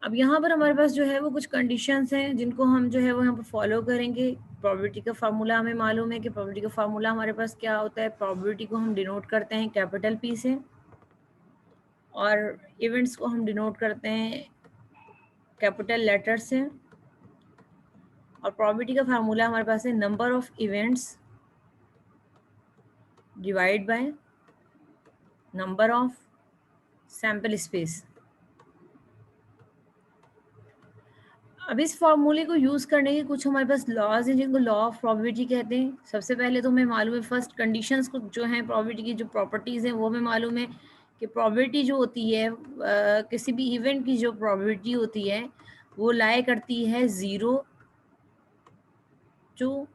अब यहाँ पर हमारे पास जो है वो कुछ कंडीशंस हैं जिनको हम जो है वो यहाँ पर फॉलो करेंगे। प्रोबेबिलिटी का फार्मूला हमें मालूम है कि प्रोबेबिलिटी का फार्मूला हमारे पास क्या होता है। प्रोबेबिलिटी को हम डिनोट करते हैं कैपिटल पी से और इवेंट्स को हम डिनोट करते हैं कैपिटल लेटर से। और प्रोबेबिलिटी का फार्मूला हमारे पास है number of events divide by number of sample space. अब इस फॉर्मूले को यूज़ करने के कुछ हमारे पास लॉज हैं जिनको लॉ ऑफ प्रोबेबिलिटी कहते हैं। सबसे पहले तो हमें मालूम है फर्स्ट कंडीशंस को जो हैं प्रोबेबिलिटी की जो प्रॉपर्टीज़ हैं वो हमें मालूम है कि प्रोबेबिलिटी जो होती है किसी भी इवेंट की जो प्रोबेबिलिटी होती है वो लाई करती है 0 टू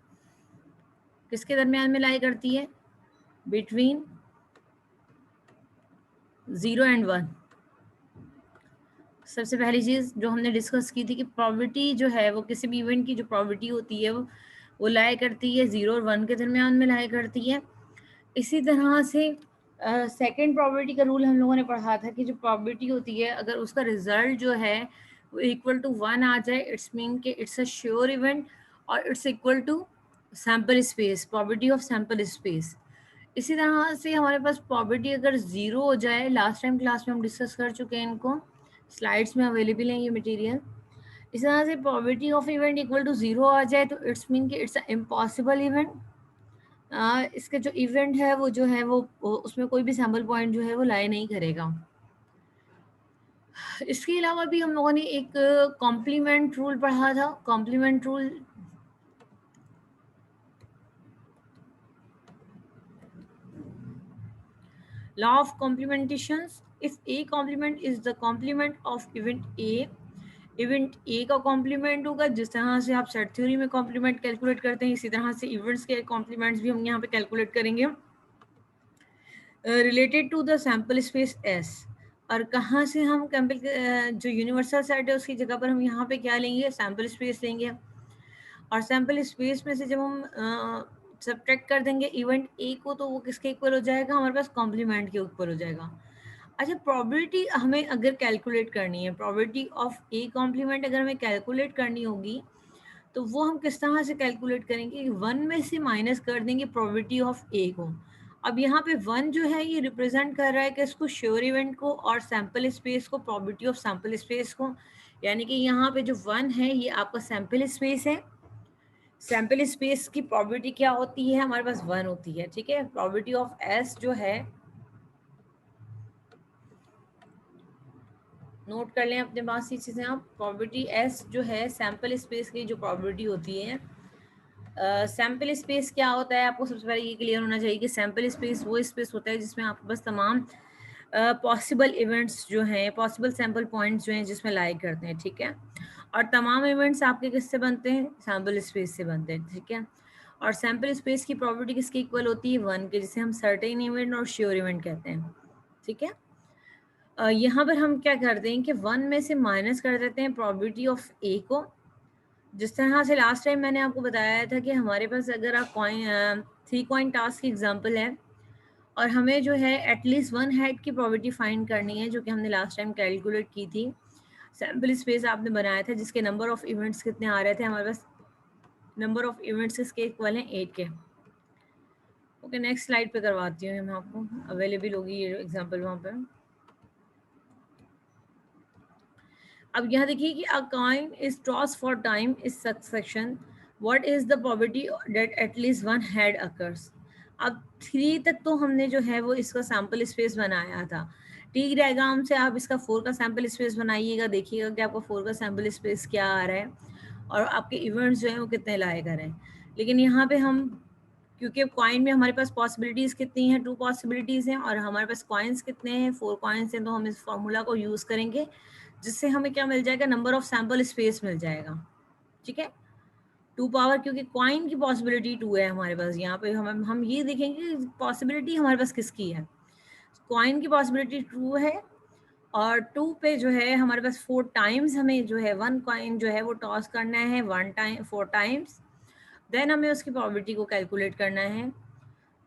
किसके दरमियान में लाई करती है, बिटवीन 0 एंड 1। सबसे पहली चीज़ जो हमने डिस्कस की थी कि प्रोबेबिलिटी जो है वो किसी भी इवेंट की जो प्रोबेबिलिटी होती है वो लाई करती है 0 और 1 के दरमियान में लाई करती है। इसी तरह से सेकंड प्रोबेबिलिटी का रूल हम लोगों ने पढ़ा था कि जो प्रोबेबिलिटी होती है अगर उसका रिजल्ट जो है वो इक्वल टू 1 आ जाए इट्स मीन कि इट्स अ श्योर इवेंट और it's equal to sample space, probability of sample space. इसी तरह से हमारे पास प्रोबेबिलिटी अगर 0 हो जाए, लास्ट टाइम क्लास में हम डिस्कस कर चुके हैं इनको, स्लाइड्स में अवेलेबल है ये मटेरियल। इस तरह से probability of event equal to 0 आ जाए तो इट्स मीन कि इट्स अ इम्पॉसिबल इवेंट। इसका जो इवेंट है वो जो है वो उसमें कोई भी सैम्पल पॉइंट जो है वो लाई नहीं करेगा। इसके अलावा भी हम लोगों ने एक कॉम्प्लीमेंट रूल पढ़ा था। Complement rule law of complementations, if a complement is the complement of event a, event A का कॉम्प्लीमेंट होगा। जिस तरह से आप सेट थ्योरी में कॉम्प्लीमेंट कैलकुलेट करते हैं इसी तरह से इवेंट्स के कॉम्प्लीमेंट्स भी हम यहाँ पे कैलकुलेट करेंगे related to the sample space S. और कहाँ से हम जो यूनिवर्सल सेट है उसकी जगह पर हम यहाँ पे क्या लेंगे, सैम्पल स्पेस लेंगे। और सैम्पल स्पेस में से जब हम सब्ट्रैक्ट कर देंगे इवेंट ए को तो वो किसके इक्वल हो जाएगा, हमारे पास कॉम्प्लीमेंट के ऊपर हो जाएगा। अच्छा, प्रोबेबिलिटी हमें अगर कैलकुलेट करनी है, प्रोबेबिलिटी ऑफ ए कॉम्प्लीमेंट अगर हमें कैलकुलेट करनी होगी तो वो हम किस तरह से कैलकुलेट करेंगे, 1 में से माइनस कर देंगे प्रोबेबिलिटी ऑफ ए को। अब यहाँ पे 1 जो है ये रिप्रेजेंट कर रहा है कि इसको श्योर इवेंट को और सैम्पल स्पेस को, प्रोबेबिलिटी ऑफ सैम्पल स्पेस को। यानी कि यहाँ पे जो 1 है ये आपका सैम्पल स्पेस है। सैम्पल स्पेस की प्रोबेबिलिटी क्या होती है, हमारे पास 1 होती है, ठीक है। प्रोबेबिलिटी ऑफ एस जो है, नोट कर लें अपने पास ये चीज़ें आप। प्रोबेबिलिटी एस जो है सैम्पल स्पेस की जो प्रोबेबिलिटी होती है। सैम्पल स्पेस क्या होता है, आपको सबसे पहले ये क्लियर होना चाहिए कि सैम्पल स्पेस वो स्पेस होता है जिसमें आपके पास तमाम पॉसिबल इवेंट्स जो हैं, पॉसिबल सैम्पल पॉइंट्स जो हैं जिसमें लाई करते हैं, ठीक है। और तमाम इवेंट्स आपके किससे बनते हैं, सैम्पल स्पेस से बनते हैं, ठीक है। और सैम्पल स्पेस की प्रोबेबिलिटी किसकी इक्वल होती है, 1 के, जिसे हम सर्टेन इवेंट और श्योर इवेंट कहते हैं, ठीक है। यहाँ पर हम क्या करते हैं कि 1 में से माइनस कर देते हैं प्रोबेबिलिटी ऑफ ए को। जिस तरह से लास्ट टाइम मैंने आपको बताया था कि हमारे पास अगर आप कॉइन 3 कॉइन टास्क की एग्जांपल है और हमें जो है एटलीस्ट 1 हेड की प्रोबेबिलिटी फाइंड करनी है, जो कि हमने लास्ट टाइम कैलकुलेट की थी। सैम्पल स्पेस आपने बनाया था जिसके नंबर ऑफ इवेंट्स कितने आ रहे थे, हमारे पास नंबर ऑफ इवेंट्स इसके इक्वल हैं 8 के। ओके, नेक्स्ट स्लाइड पे करवाती हूँ मैं आपको, अवेलेबल होगी ये एग्जाम्पल वहाँ पर। अब यहाँ देखिए कि अ coin is toss for time is succession, what is the probability that at least 1 head occurs. अब 3 तक तो हमने जो है वो इसका सैम्पल स्पेस बनाया था। टी डायग्राम से आप इसका 4 का सैम्पल स्पेस बनाइएगा, देखिएगा कि आपका 4 का सैम्पल स्पेस क्या आ रहा है और आपके इवेंट्स जो हैं वो कितने लाए कर रहे हैं। लेकिन यहाँ पे हम, क्योंकि कॉइन में हमारे पास पॉसिबिलिटीज़ कितनी हैं, 2 पॉसिबिलिटीज़ हैं और हमारे पास कॉइन्स कितने हैं, 4 कॉइन्स हैं, तो हम इस फॉर्मूला को यूज़ करेंगे जिससे हमें क्या मिल जाएगा, नंबर ऑफ सैम्पल स्पेस मिल जाएगा, ठीक है। 2 पावर, क्योंकि कॉइन की पॉसिबिलिटी 2 है हमारे पास। यहाँ पे हम ये देखेंगे पॉसिबिलिटी हमारे पास किसकी है, कॉइन की पॉसिबिलिटी 2 है और 2 पे जो है हमारे पास 4 टाइम्स हमें जो है 1 कॉइन जो है वो टॉस करना है 1 टाइम 4 टाइम्स, देन हमें उसकी प्रोबेबिलिटी को कैलकुलेट करना है।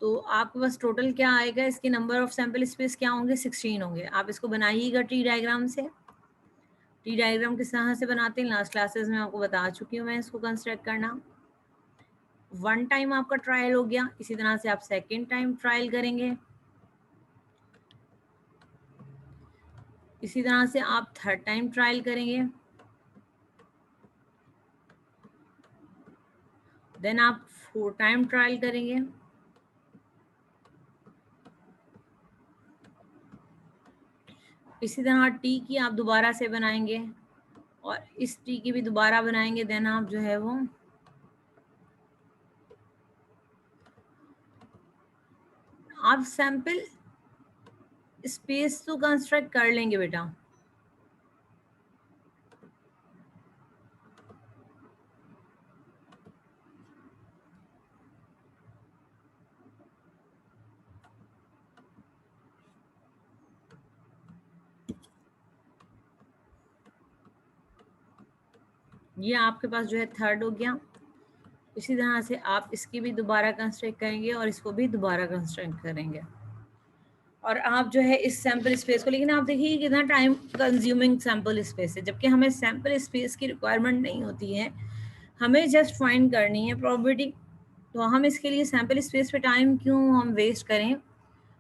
तो आपके पास टोटल क्या आएगा, इसके नंबर ऑफ सैम्पल स्पेस क्या होंगे, 16 होंगे। आप इसको बनाइएगा ट्री डायग्राम से। टी डायग्राम किस तरह से बनाते हैं लास्ट क्लासेस में आपको बता चुकी हूँ मैं इसको कंस्ट्रक्ट करना। वन टाइम आपका ट्रायल हो गया, इसी तरह से आप सेकेंड टाइम ट्रायल करेंगे, इसी तरह से आप थर्ड टाइम ट्रायल करेंगे, देन आप फोर्थ टाइम ट्रायल करेंगे, इसी तरह टी की आप दोबारा से बनाएंगे और इस टी की भी दोबारा बनाएंगे, देन आप जो है वो आप सैंपल स्पेस तो कंस्ट्रक्ट कर लेंगे बेटा। ये आपके पास जो है थर्ड हो गया, इसी तरह से आप इसकी भी दोबारा कंस्ट्रक्ट करेंगे और इसको भी दोबारा कंस्ट्रक्ट करेंगे और आप जो है इस सैंपल स्पेस को, लेकिन आप देखिए कितना टाइम कंज्यूमिंग सैंपल स्पेस है, जबकि हमें सैंपल स्पेस की रिक्वायरमेंट नहीं होती है, हमें जस्ट फाइंड करनी है प्रोबेबिलिटी। तो हम इसके लिए सैंपल स्पेस पे टाइम क्यों हम वेस्ट करें,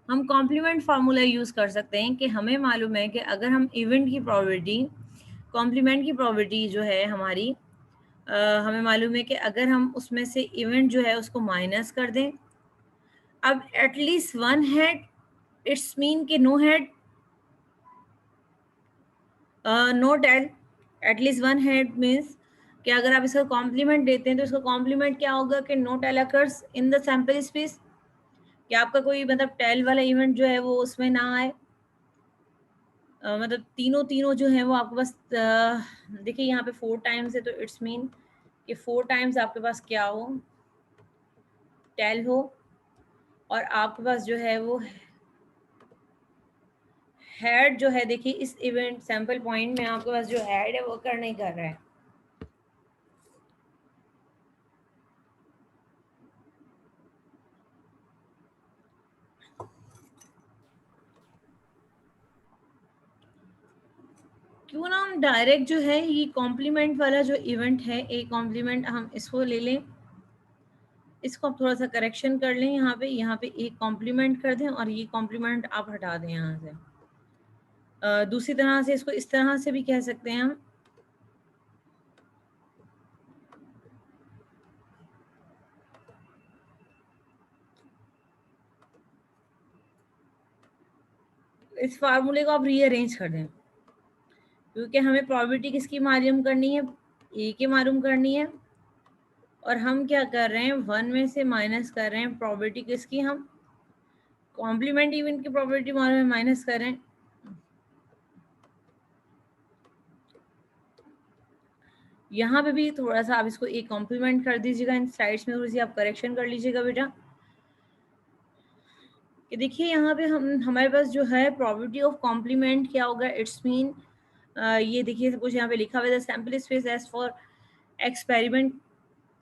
हम कॉम्प्लीमेंट फार्मूला यूज़ कर सकते हैं कि हमें मालूम है कि अगर हम इवेंट की प्रोबेबिलिटी, कॉम्प्लीमेंट की प्रोबेबिलिटी जो है हमारी हमें मालूम है कि अगर हम उसमें से इवेंट जो है उसको माइनस कर दें, अब at least one head, it's mean के no head, no tail, at least one head means कि अगर आप इसका कॉम्प्लीमेंट देते हैं तो इसका कॉम्प्लीमेंट क्या होगा कि no tail occurs in the sample space, कि आपका कोई मतलब टेल वाला इवेंट जो है वो उसमें ना आए। मतलब तीनों तीनों जो है वो आपके पास देखिए यहाँ पे 4 टाइम्स है तो इट्स मीन कि 4 टाइम्स आपके पास क्या हो, टेल हो, और आपके पास जो है वो हेड जो है, देखिए इस इवेंट सैंपल पॉइंट में आपके पास जो हेड है वो कर नहीं कर रहा है। क्यों ना हम डायरेक्ट जो है ये कॉम्प्लीमेंट वाला जो इवेंट है, ए कॉम्प्लीमेंट, हम इसको ले लें, इसको आप थोड़ा सा करेक्शन कर लें, यहाँ पे एक कॉम्प्लीमेंट कर दें और ये कॉम्प्लीमेंट आप हटा दें यहाँ से। दूसरी तरह से इसको इस तरह से भी कह सकते हैं हम, इस फार्मूले को आप रीअरेंज कर दें, क्योंकि हमें प्रोबेबिलिटी किसकी मालूम करनी है, ए की मालूम करनी है, और हम क्या कर रहे हैं, 1 में से माइनस कर रहे हैं प्रोबेबिलिटी किसकी, हम कॉम्प्लीमेंट इवेंट की प्रोबेबिलिटी मालूम है, माइनस कर रहे हैं। यहाँ पे भी थोड़ा सा आप इसको एक कॉम्प्लीमेंट कर दीजिएगा, इन साइड्स में थोड़ी सी आप करेक्शन कर लीजिएगा बेटा, कि देखिए यहाँ पे हमारे पास जो है प्रोबेबिलिटी ऑफ कॉम्प्लीमेंट क्या होगा, इट्स मीन ये देखिए सब कुछ यहाँ पे लिखा हुआ है, sample space as for experiment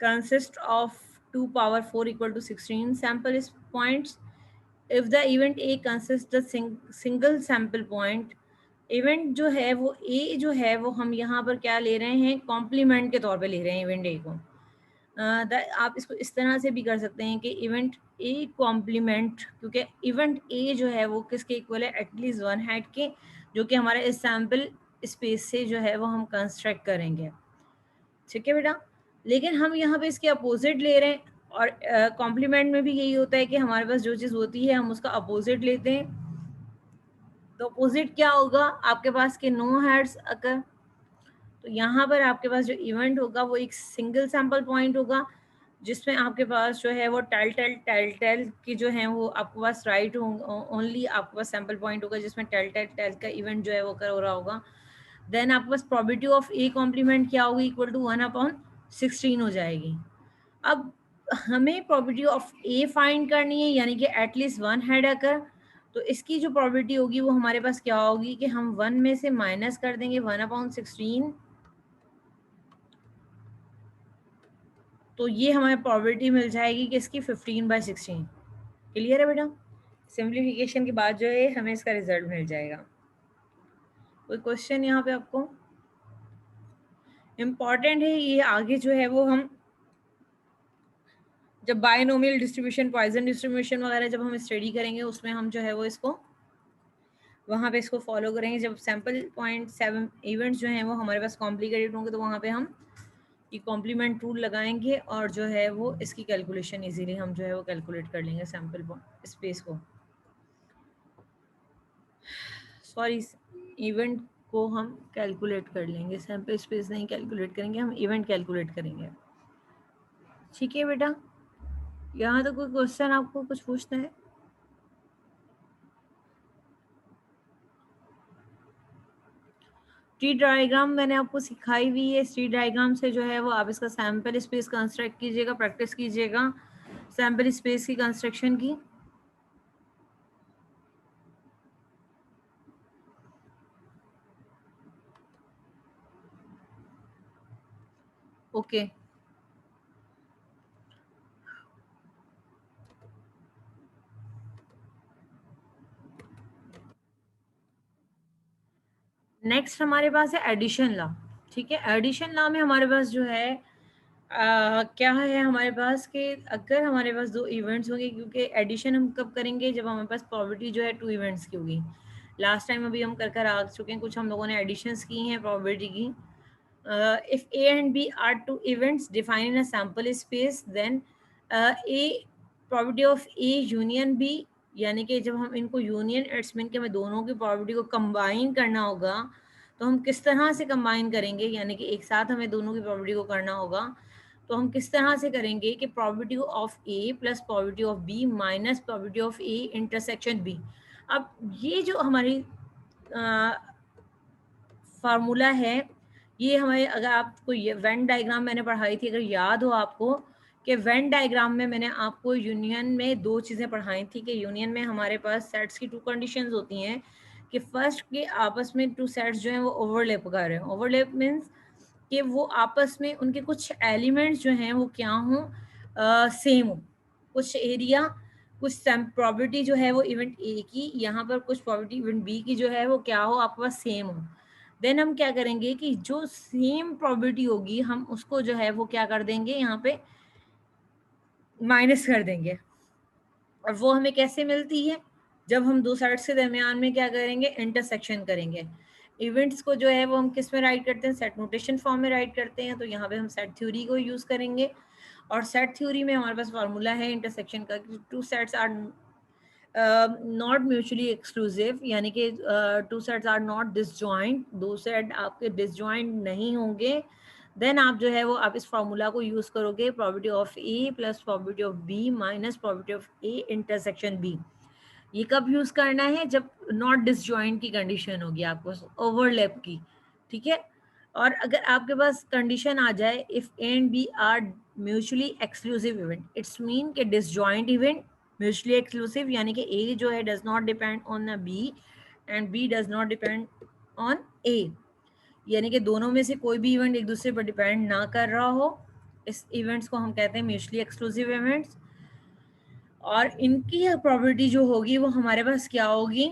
consist of 2 power 4 equal to 16 sample points. If the event A consists the single sample point, event जो है वो ए जो है वो हम यहाँ पर क्या ले रहे हैं, कॉम्प्लीमेंट के तौर पे ले रहे हैं इवेंट ए को। आप इसको इस तरह से भी कर सकते हैं कि इवेंट ए कॉम्प्लीमेंट, क्योंकि इवेंट ए जो है वो किसके इक्वल है, एटलीस्ट वन हेड के, जो कि हमारे इस सैम्पल स्पेस से जो है वो हम कंस्ट्रक्ट करेंगे। ठीक है बेटा, लेकिन हम यहाँ पे इसके अपोजिट ले रहे हैं, और कॉम्प्लीमेंट में भी यही होता है कि हमारे पास जो चीज़ होती है हम उसका अपोजिट लेते हैं। तो अपोजिट क्या होगा आपके पास के नो हेड्स अकर, तो यहाँ पर आपके पास जो इवेंट होगा वो एक सिंगल सैंपल पॉइंट होगा, जिसमें आपके पास जो है वो टेल की जो है वो आपके पास राइट ओनली आपके पास सैंपल पॉइंट होगा जिसमें टेल का इवेंट जो है वो कर हो रहा होगा। देन आपके पास प्रोबेबिलिटी ऑफ ए कॉम्प्लीमेंट क्या होगी, इक्वल टू 1/16 हो जाएगी। अब हमें प्रोबेबिलिटी ऑफ ए फाइंड करनी है, यानी कि एटलीस्ट वन हेड अकर, तो इसकी जो प्रोबेबिलिटी होगी वो हमारे पास क्या होगी कि हम 1 में से माइनस कर देंगे 1/16, तो ये हमें प्रोबेबिलिटी मिल जाएगी कि इसकी 15/16। क्लियर है बेटा, सिंप्लीफिकेशन के बाद जो है हमें इसका रिजल्ट मिल जाएगा। कोई क्वेश्चन यहाँ पे आपको? इम्पॉर्टेंट है ये। आगे जो है वो हम जब बायनोमियल डिस्ट्रीब्यूशन, पॉइजन डिस्ट्रीब्यूशन वगैरह जब हम स्टडी करेंगे उसमें हम जो है वो इसको वहाँ पे इसको फॉलो करेंगे। जब सैम्पल पॉइंट 7 इवेंट्स जो हैं वो हमारे पास कॉम्प्लिकेटेड होंगे तो वहाँ पे हम ये कॉम्प्लीमेंट रूल लगाएंगे और जो है वो इसकी कैलकुलेशन इजीली हम जो है वो कैलकुलेट कर लेंगे सैम्पल स्पेस को, सॉरी इवेंट को हम कैलकुलेट कर लेंगे, सैम्पल स्पेस नहीं कैलकुलेट करेंगे, हम इवेंट कैलकुलेट करेंगे। ठीक है बेटा, यहाँ तो कोई क्वेश्चन आपको कुछ पूछना है? ट्री डायग्राम मैंने आपको सिखाई हुई है। ट्री डायग्राम से जो है वो आप इसका सैम्पल स्पेस कंस्ट्रक्ट कीजिएगा, प्रैक्टिस कीजिएगा सैम्पल स्पेस की कंस्ट्रक्शन की। ओके नेक्स्ट हमारे पास है एडिशन लॉ। ठीक है, एडिशन लॉ में हमारे पास जो है क्या है हमारे पास कि अगर हमारे पास दो इवेंट्स होंगे, क्योंकि एडिशन हम कब करेंगे जब हमारे पास प्रोबेबिलिटी जो है 2 इवेंट्स की होगी। लास्ट टाइम अभी हम कर आ चुके हैं, कुछ हम लोगों ने एडिशंस की हैं प्रोबेबिलिटी की। If A and B are 2 events define in a sample space then A probability of A union B, यानी कि जब हम इनको यूनियन इट्स मीन कि हमें दोनों की प्रोबेबिलिटी को कंबाइन करना होगा। तो हम किस तरह से कंबाइन करेंगे, यानी कि एक साथ हमें दोनों की प्रोबेबिलिटी को करना होगा। तो हम किस तरह से करेंगे कि probability of A plus probability of B minus probability of A intersection B. अब ये जो हमारी फार्मूला है, ये हमें, अगर आपको ये वेन डायग्राम मैंने पढ़ाई थी, अगर याद हो आपको कि वेन डायग्राम में मैंने आपको यूनियन में दो चीज़ें पढ़ाई थी कि यूनियन में हमारे पास सेट्स की 2 कंडीशंस होती हैं कि फर्स्ट के आपस में 2 सेट्स जो हैं वो ओवरलैप कर रहे हैं। ओवरलैप मीन्स कि वो आपस में उनके कुछ एलिमेंट्स जो हैं वो क्या हों, सेम हो, कुछ एरिया, कुछ प्रोबेबिलिटी जो है वो इवेंट ए की यहाँ पर, कुछ प्रोबेबिलिटी इवेंट बी की जो है वो क्या हो, आपके पास सेम हो। देन हम क्या करेंगे कि जो सेम प्रोबेबिलिटी होगी हम उसको जो है वो क्या कर देंगे, यहाँ पे माइनस कर देंगे। और वो हमें कैसे मिलती है, जब हम दो साइड के दरमियान में क्या करेंगे, इंटरसेक्शन करेंगे। इवेंट्स को जो है वो हम किस में राइट करते हैं, सेट नोटेशन फॉर्म में राइट करते हैं। तो यहाँ पे हम सेट थ्योरी को यूज़ करेंगे और सेट थ्योरी में हमारे पास फार्मूला है इंटरसेक्शन का, 2 sets are not mutually exclusive, यानी कि 2 sets are not disjoint, 2 set आपके डिसजॉइंट नहीं होंगे। देन आप जो है वो आप इस फार्मूला को यूज़ करोगे, probability of A plus probability of B minus probability of A intersection B. ये कब यूज़ करना है, जब नॉट डिसजॉइंट की कंडीशन होगी आपको, ओवरलैप की। ठीक है, और अगर आपके पास कंडीशन आ जाए if A and B are mutually exclusive event, it's mean कि डिसजॉइंट इवेंट म्यूचुअली एक्सक्लूसिव, यानी कि ए जो है does not depend on a B and B does not depend on A, यानी कि दोनों में से कोई भी इवेंट एक दूसरे पर डिपेंड ना कर रहा हो, इस इवेंट्स को हम कहते हैं म्यूचुअली एक्सक्लूसिव इवेंट्स। और इनकी प्रोबेबिलिटी जो होगी वो हमारे पास क्या होगी,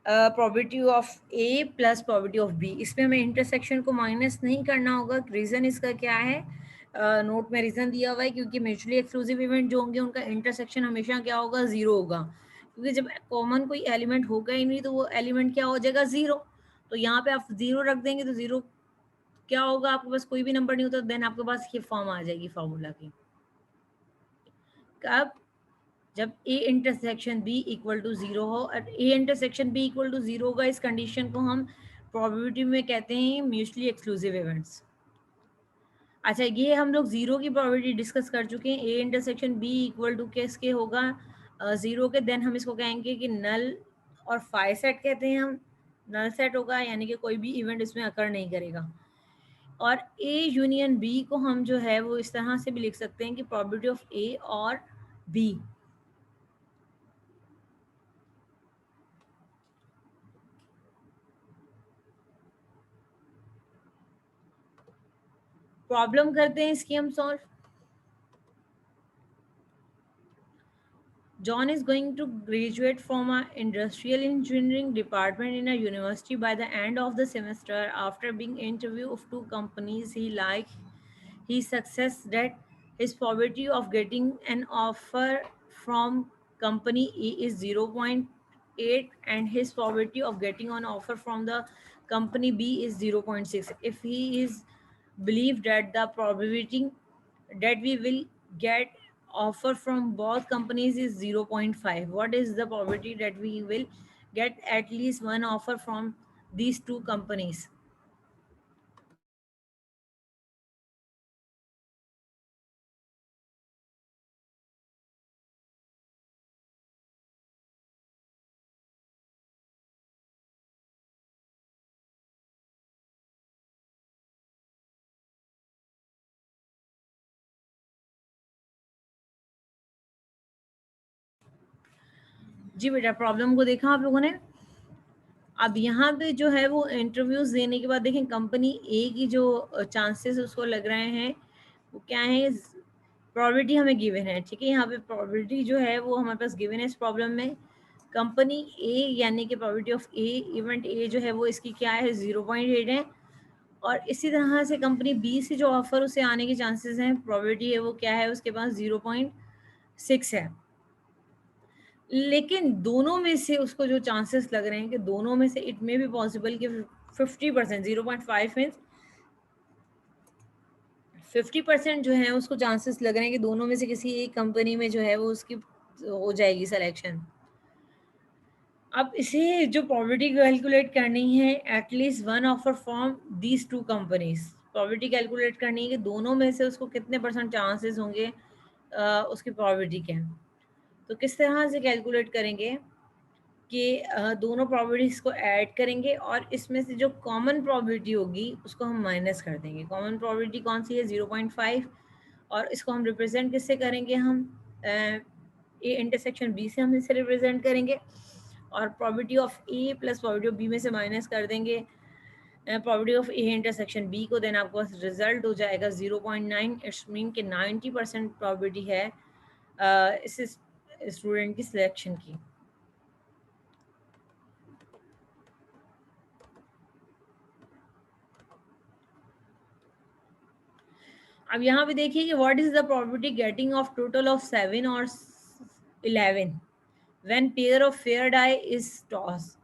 probability of A plus probability of B. इसमें हमें इंटरसेक्शन को माइनस नहीं करना होगा। रीज़न इसका क्या है, नोट में रीज़न दिया हुआ है, क्योंकि म्यूचुअली एक्सक्लूसिव इवेंट जो होंगे उनका इंटरसेक्शन हमेशा क्या होगा, ज़ीरो होगा, क्योंकि जब कॉमन कोई एलिमेंट होगा ही नहीं तो वो एलिमेंट क्या हो जाएगा, ज़ीरो। तो यहाँ पे आप ज़ीरो रख देंगे तो ज़ीरो क्या होगा, आपके पास कोई भी नंबर नहीं होता, देन आपके पास ये फॉर्म आ जाएगी फार्मूला की। कब, जब A intersection B equal to zero हो, और A intersection B equal to zero होगा, इस कंडीशन को हम प्रोबेबिलिटी में कहते हैं म्यूचुअली एक्सक्लूसिव इवेंट्स। अच्छा, ये हम लोग ज़ीरो की प्रोबेबिलिटी डिस्कस कर चुके हैं। A intersection B equal to किसके होगा, ज़ीरो के। देन हम इसको कहेंगे कि नल और फाई सेट कहते हैं हम, नल सेट होगा, यानी कि कोई भी इवेंट इसमें अकर नहीं करेगा। और ए यूनियन बी को हम जो है वो इस तरह से भी लिख सकते हैं कि प्रोबेबिलिटी ऑफ ए और बी। प्रॉब्लम करते हैं इसकी हम solve. John is going to graduate from a industrial engineering department in a university by the end of the semester. After being interviewed of two companies he liked, his success that his probability of getting an offer from company A is 0.8 and his probability of getting an offer from the company B is 0.6. If he is believed that the probability that we will get offer from both companies is 0.5, what is the probability that we will get at least one offer from these two companies? जी बेटा, problem को देखा आप लोगों ने? अब यहाँ पे जो है वो इंटरव्यूज़ देने के बाद देखें कंपनी ए की जो चांसेस उसको लग रहे हैं वो क्या है, प्रोबेबिलिटी हमें गिवन है, ठीक है। यहाँ पे प्रोबेबिलिटी जो है वो हमारे पास गिवन है इस प्रॉब्लम में। कंपनी ए यानी कि probability of A, event A जो है वो इसकी क्या है 0.8 है। और इसी तरह से कंपनी बी से जो ऑफर उसे आने के चांसेस हैं, प्रोबेबिलिटी है वो क्या है उसके पास 0.6 है। लेकिन दोनों में से उसको जो चांसेस लग रहे हैं कि दोनों में से इट मे बी पॉसिबल कि 50%, 0.5 मीन्स 50% जो है उसको चांसेस लग रहे हैं कि दोनों में से किसी एक कंपनी में जो है वो उसकी हो जाएगी सिलेक्शन। अब इसे जो प्रोबेबिलिटी कैलकुलेट करनी है, at least one offer from these two companies, probability calculate करनी है कि दोनों में से उसको कितने % चांसेस होंगे उसकी प्रोबेबिलिटी के। तो किस तरह से कैलकुलेट करेंगे कि दोनों प्रोबेबिलिटीज़ को ऐड करेंगे और इसमें से जो कॉमन प्रोबेबिलिटी होगी उसको हम माइनस कर देंगे। कॉमन प्रोबेबिलिटी कौन सी है 0.5, और इसको हम रिप्रेजेंट किससे करेंगे, हम ए इंटरसेक्शन बी से हम इसे रिप्रेजेंट करेंगे और probability of A plus probability of B में से माइनस कर देंगे probability of A intersection B को। देन आपके पास रिजल्ट हो जाएगा 0.9। इट्स मीन कि 90% प्रोबेबिलिटी है इस स्टूडेंट की सिलेक्शन की। अब यहाँ पे देखिए कि what is the probability getting of total of 7 और 11 when pair of fair die is toss.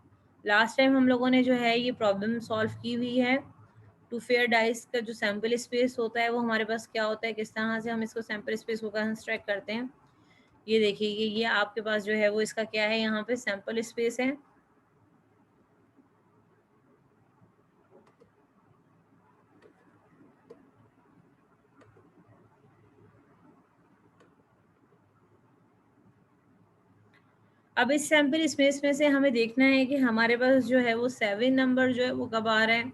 Last time हम लोगों ने जो है ये प्रॉब्लम सॉल्व की हुई है। टू फेयर डाइस का जो सैम्पल स्पेस होता है वो हमारे पास क्या होता है, किस तरह से हम इसको सैम्पल स्पेस को कंस्ट्रक्ट करते हैं। ये देखिए ये आपके पास जो है वो इसका क्या है, यहाँ पे सैम्पल स्पेस है। अब इस सैम्पल स्पेस में से हमें देखना है कि हमारे पास जो है वो 7 नंबर जो है वो कब आ रहा है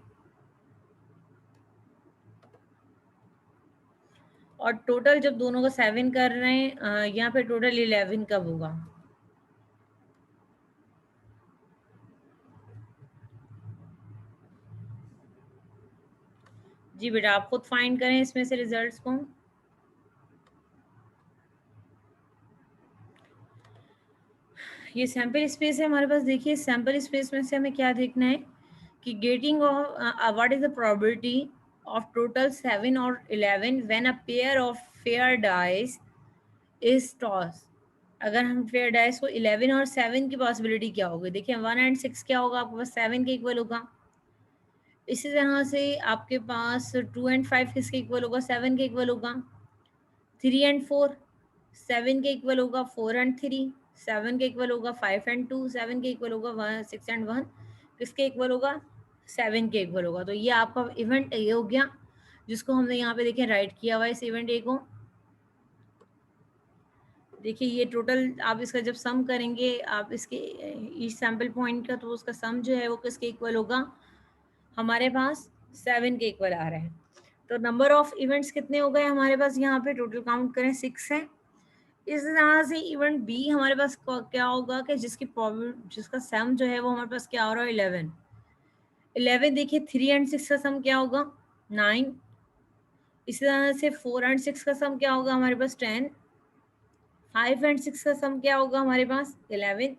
और टोटल जब दोनों को 7 कर रहे हैं यहाँ पे टोटल 11 कब होगा। जी बेटा, आप खुद फाइंड करें इसमें से रिजल्ट्स को। ये सैम्पल स्पेस है हमारे पास। देखिए सैम्पल स्पेस में से हमें क्या देखना है कि getting what is the probability of total 7 और 11 when a pair of fair dice is toss. अगर हम फेयर डाइस को 11 और 7 की पॉसिबिलिटी क्या होगी, देखिए 1 एंड 6 क्या होगा, आपके पास 7 के इक्वल होगा। इसी तरह से आपके पास 2 एंड 5 किसके इक्वल होगा, 7 के इक्वल होगा। 3 एंड 4 7 के इक्वल होगा। 4 एंड 3 7 के इक्वल होगा। 5 एंड 2 7 के इक्वल होगा। 6 एंड 1 किसके इक्वल होगा, 7 के इक्वल होगा। तो ये आपका इवेंट ए हो गया जिसको हमने यहाँ पे देखिए राइट किया हुआ है इस इवेंट ए को। देखिए ये टोटल आप इसका जब सम करेंगे आप इसके ईच सैम्पल पॉइंट का, तो उसका सम जो है वो किसके इक्वल होगा, हमारे पास 7 के इक्वल आ रहा है। तो नंबर ऑफ इवेंट्स कितने हो गए हमारे पास, यहाँ पे टोटल काउंट करें 6 है। इस तरह से इवेंट बी हमारे पास क्या होगा कि जिसका सम जो है वो हमारे पास क्या हो रहा है 11। 11 देखिए 3 एंड 6 का सम क्या होगा 9। इसी तरह से 4 एंड 6 का सम क्या होगा हमारे पास 10। 5 एंड 6 का सम क्या होगा हमारे पास 11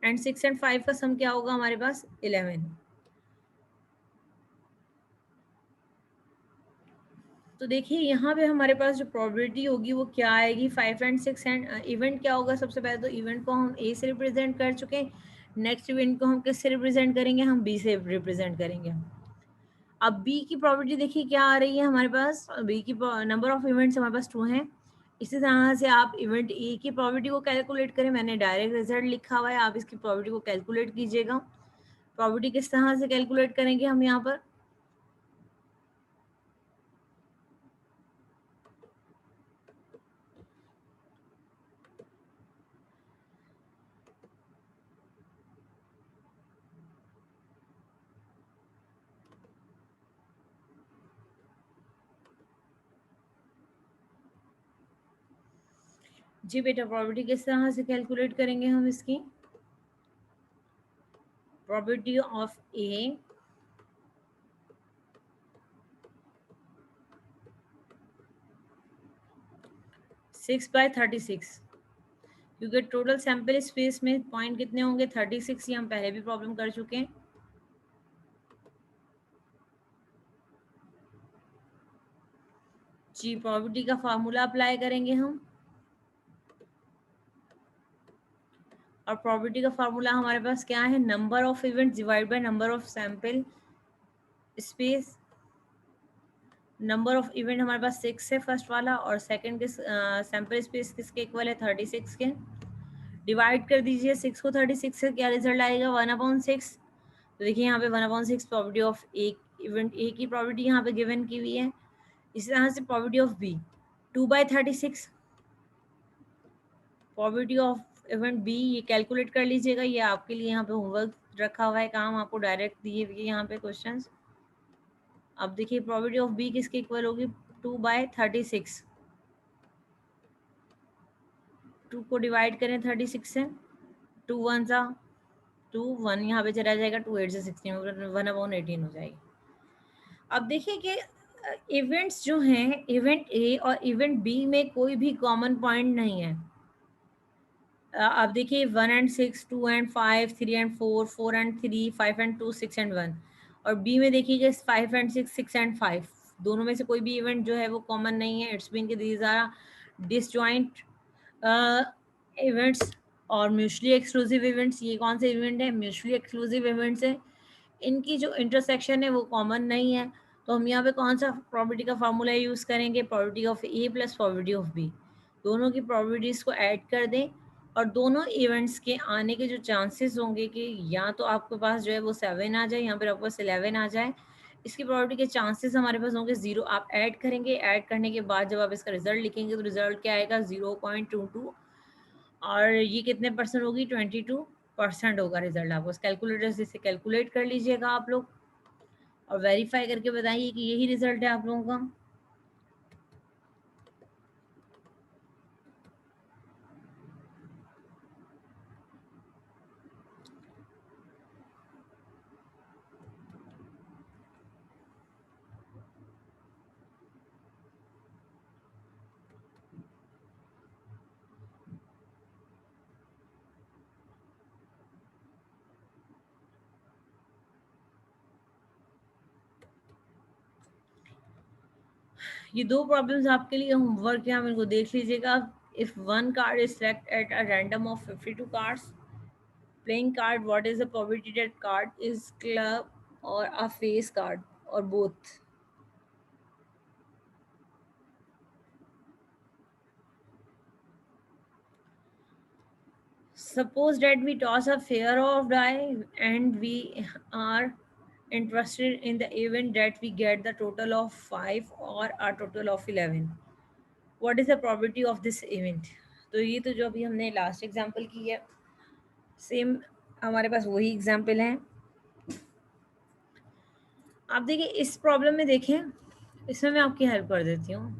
एंड 6 एंड 5 का सम क्या होगा हमारे पास 11। तो देखिए यहाँ पे हमारे पास जो प्रोबेबिलिटी होगी वो क्या आएगी 5 एंड 6 एंड इवेंट क्या होगा। सबसे पहले तो इवेंट को हम ए से रिप्रेजेंट कर चुके हैं, नेक्स्ट इवेंट को हम किससे रिप्रेजेंट करेंगे, हम बी से रिप्रेजेंट करेंगे। अब बी की प्रोबेबिलिटी देखिए क्या आ रही है हमारे पास, बी की नंबर ऑफ इवेंट्स हमारे पास 2 हैं। इसी तरह से आप इवेंट ए की प्रोबेबिलिटी को कैलकुलेट करें, मैंने डायरेक्ट रिजल्ट लिखा हुआ है, आप इसकी प्रोबेबिलिटी को कैलकुलेट कीजिएगा। प्रोबेबिलिटी किस तरह से कैलकुलेट करेंगे हम यहाँ पर, जी बेटा प्रोबेबिलिटी किस तरह से कैलकुलेट करेंगे हम इसकी, प्रोबेबिलिटी ऑफ ए 6/36, क्योंकि टोटल सैंपल स्पेस में पॉइंट कितने होंगे 36, ये हम पहले भी प्रॉब्लम कर चुके हैं। जी प्रोबेबिलिटी का फार्मूला अप्लाई करेंगे हम, और प्रोबेबिलिटी का फार्मूला हमारे पास क्या है, number of event divide by number of sample space. Number of event हमारे पास 6 है फर्स्ट वाला, और सेकंड के सैंपल स्पेस किसके इक्वल है 36 के। डिवाइड कर दीजिए 6 को 36 से, क्या रिजल्ट आएगा 1/6। तो देखिए यहाँ पे 1/6 probability of A event A की प्रोबेबिलिटी यहाँ पे गिवन की हुई है। इसी तरह से probability of B 2/36, probability of event B ये कैलकुलेट कर लीजिएगा, ये आपके लिए यहाँ पे होमवर्क रखा हुआ है, काम आपको डायरेक्ट दिए हुए यहाँ पे क्वेश्चंस। अब देखिए प्रोबेबिलिटी ऑफ बी किसके इक्वल होगी 2/36, 2 को डिवाइड करें 36 से, 2 1 सा 2 1 यहाँ पे चला जाएगा, 2 8 से 16 1/18 हो जाएगी। अब देखिए कि इवेंट्स जो हैं इवेंट ए और इवेंट बी में कोई भी कॉमन पॉइंट नहीं है। अब देखिए 1 and 6, 2 and 5, 3 and 4, 4 and 3, 5 and 2, 6 and 1, और बी में देखिए 5 एंड 6, 6 एंड 5, दोनों में से कोई भी इवेंट जो है वो कॉमन नहीं है। इट्स मीन कि दीज आर डिसजॉइंट इवेंट्स और म्यूचुअली एक्सक्लूसिव इवेंट्स। ये कौन से इवेंट है, म्यूचुअली एक्सक्लूसिव इवेंट्स है, इनकी जो इंटरसेक्शन है वो कॉमन नहीं है। तो हम यहाँ पे कौन सा प्रोबेबिलिटी का फार्मूला यूज़ करेंगे, probability of A plus probability of B, दोनों की प्रोबेबिलिटीज़ को ऐड कर दें, और दोनों इवेंट्स के आने के जो चांसेस होंगे कि या तो आपके पास जो है वो 7 आ जाए, यहाँ पर आपके पास 11 आ जाए, इसकी प्रोबेबिलिटी के चांसेस हमारे पास होंगे 0। आप ऐड करेंगे, ऐड करने के बाद जब आप इसका रिजल्ट लिखेंगे तो रिजल्ट क्या आएगा 0.22, और ये कितने परसेंट होगी 22% होगा रिजल्ट। आप उस कैलकुलेटर से इसे कैलकुलेट कर लीजिएगा आप लोग, और वेरीफाई करके बताइए कि यही रिजल्ट है आप लोगों का। ये 2 प्रॉब्लम्स आपके लिए होमवर्क है, आप इनको देख लीजिएगा। If one card is select at a random of 52 cards playing card, what is the probability that card is club और अ फेस कार्ड और both. Suppose that we toss a pair of die and we are interested in the event that we get the total of 5 or a total of 11. What is the probability of this event? तो ये तो जो अभी हमने last example की है, same हमारे पास वही एग्जांपल है। आप देखिए इस प्रॉब्लम में देखें, इसमें मैं आपकी हेल्प कर देती हूँ।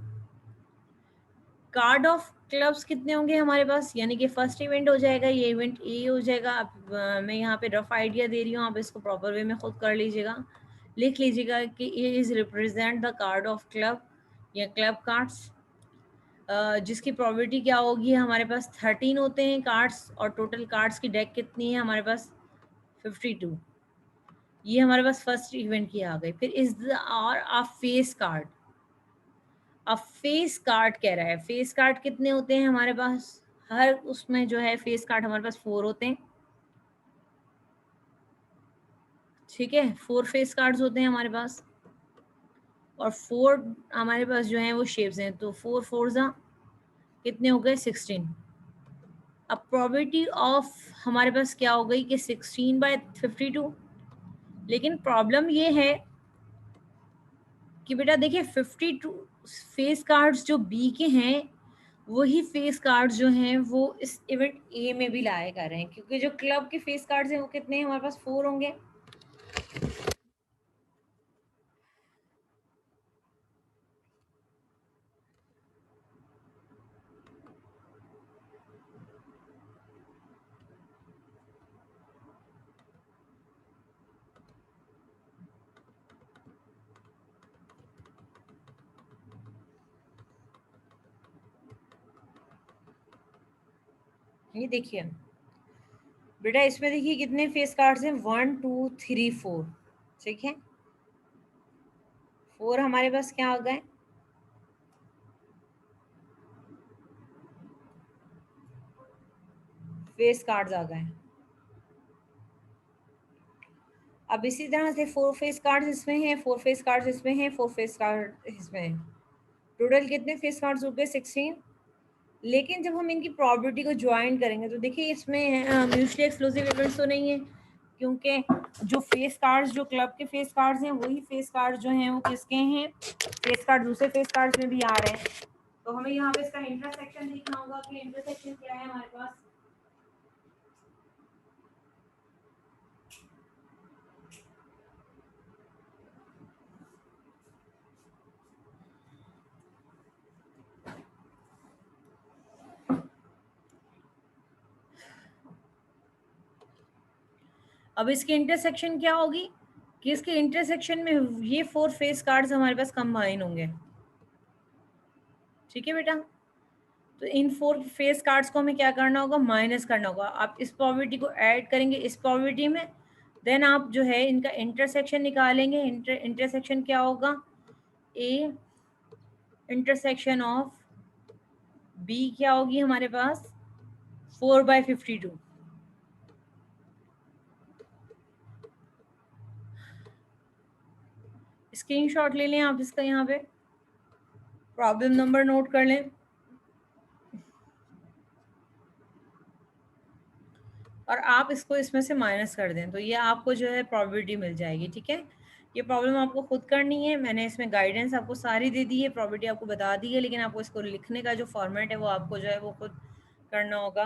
कार्ड ऑफ क्लब्स कितने होंगे हमारे पास, यानी कि फर्स्ट इवेंट हो जाएगा, ये इवेंट ए हो जाएगा। अब मैं यहाँ पे रफ आइडिया दे रही हूँ, आप इसको प्रॉपर वे में खुद कर लीजिएगा, लिख लीजिएगा कि A is represent the card of club या क्लब कार्ड्स। जिसकी प्रोबेबिलिटी क्या होगी, हमारे पास 13 होते हैं कार्ड्स और टोटल कार्ड्स की डेक कितनी है हमारे पास 52। ये हमारे पास फर्स्ट इवेंट की आ गई। फिर इज द और अ फेस कार्ड। अब फेस कार्ड कह रहा है, फेस कार्ड कितने होते हैं हमारे पास, हर उसमें जो है फेस कार्ड हमारे पास 4 होते हैं। ठीक है, 4 फेस कार्ड्स होते हैं हमारे पास और 4 हमारे पास जो है वो शेप्स हैं, तो 4 4 जा कितने हो गए 16। अब प्रोबेबिलिटी ऑफ हमारे पास क्या हो गई कि 16/52। लेकिन प्रॉब्लम ये है कि बेटा देखिए 52 फेस कार्ड्स जो बी के हैं वही फेस कार्ड्स जो हैं वो इस इवेंट ए में भी लाए कर रहे हैं, क्योंकि जो क्लब के फेस कार्ड्स हैं वो कितने हैं हमारे पास 4 होंगे। ये देखिए बेटा, इसमें देखिए कितने फेस कार्ड्स हैं 1 2 3 4। ठीक है, 4 हमारे पास क्या हो गए, फेस कार्ड्स आ गए। अब इसी तरह से 4 फेस कार्ड्स इसमें हैं, 4 फेस कार्ड्स इसमें हैं, 4 फेस कार्ड इसमें हैं। टोटल कितने फेस कार्ड्स हो गए 16। लेकिन जब हम इनकी प्रॉपर्टी को ज्वाइन करेंगे तो देखिए इसमें म्यूचुअली एक्सक्लूसिव इवेंट्स तो नहीं है, क्योंकि जो फेस कार्ड्स जो क्लब के फेस कार्ड्स हैं वही फेस कार्ड्स जो हैं वो किसके हैं, फेस कार्ड दूसरे फेस कार्ड्स में भी आ रहे हैं। तो हमें यहाँ पे इसका इंटरसेक्शन देखना होगा कि इंटरसेक्शन क्या है हमारे पास। अब इसकी इंटरसेक्शन क्या होगी कि इसके इंटरसेक्शन में ये 4 फेस कार्ड्स हमारे पास कंबाइन होंगे। ठीक है बेटा, तो इन 4 फेस कार्ड्स को हमें क्या करना होगा, माइनस करना होगा। आप इस प्रोबेबिलिटी को ऐड करेंगे इस प्रोबेबिलिटी में, देन आप जो है इनका इंटरसेक्शन निकालेंगे। इंटरसेक्शन क्या होगा, ए इंटरसेक्शन ऑफ बी क्या होगी हमारे पास 4/52। स्क्रीनशॉट ले लें आप इसका, यहाँ पे प्रॉब्लम नंबर नोट कर लें और आप इसको इसमें से माइनस कर दें, तो ये आपको जो है प्रोबेबिलिटी मिल जाएगी। ठीक है, ये प्रॉब्लम आपको खुद करनी है, मैंने इसमें गाइडेंस आपको सारी दे दी है, प्रोबेबिलिटी आपको बता दी है, लेकिन आपको इसको लिखने का जो फॉर्मेट है वो आपको जो है वो खुद करना होगा।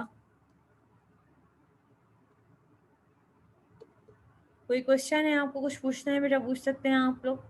कोई क्वेश्चन है आपको, कुछ पूछना है बेटा, पूछ सकते हैं आप लोग।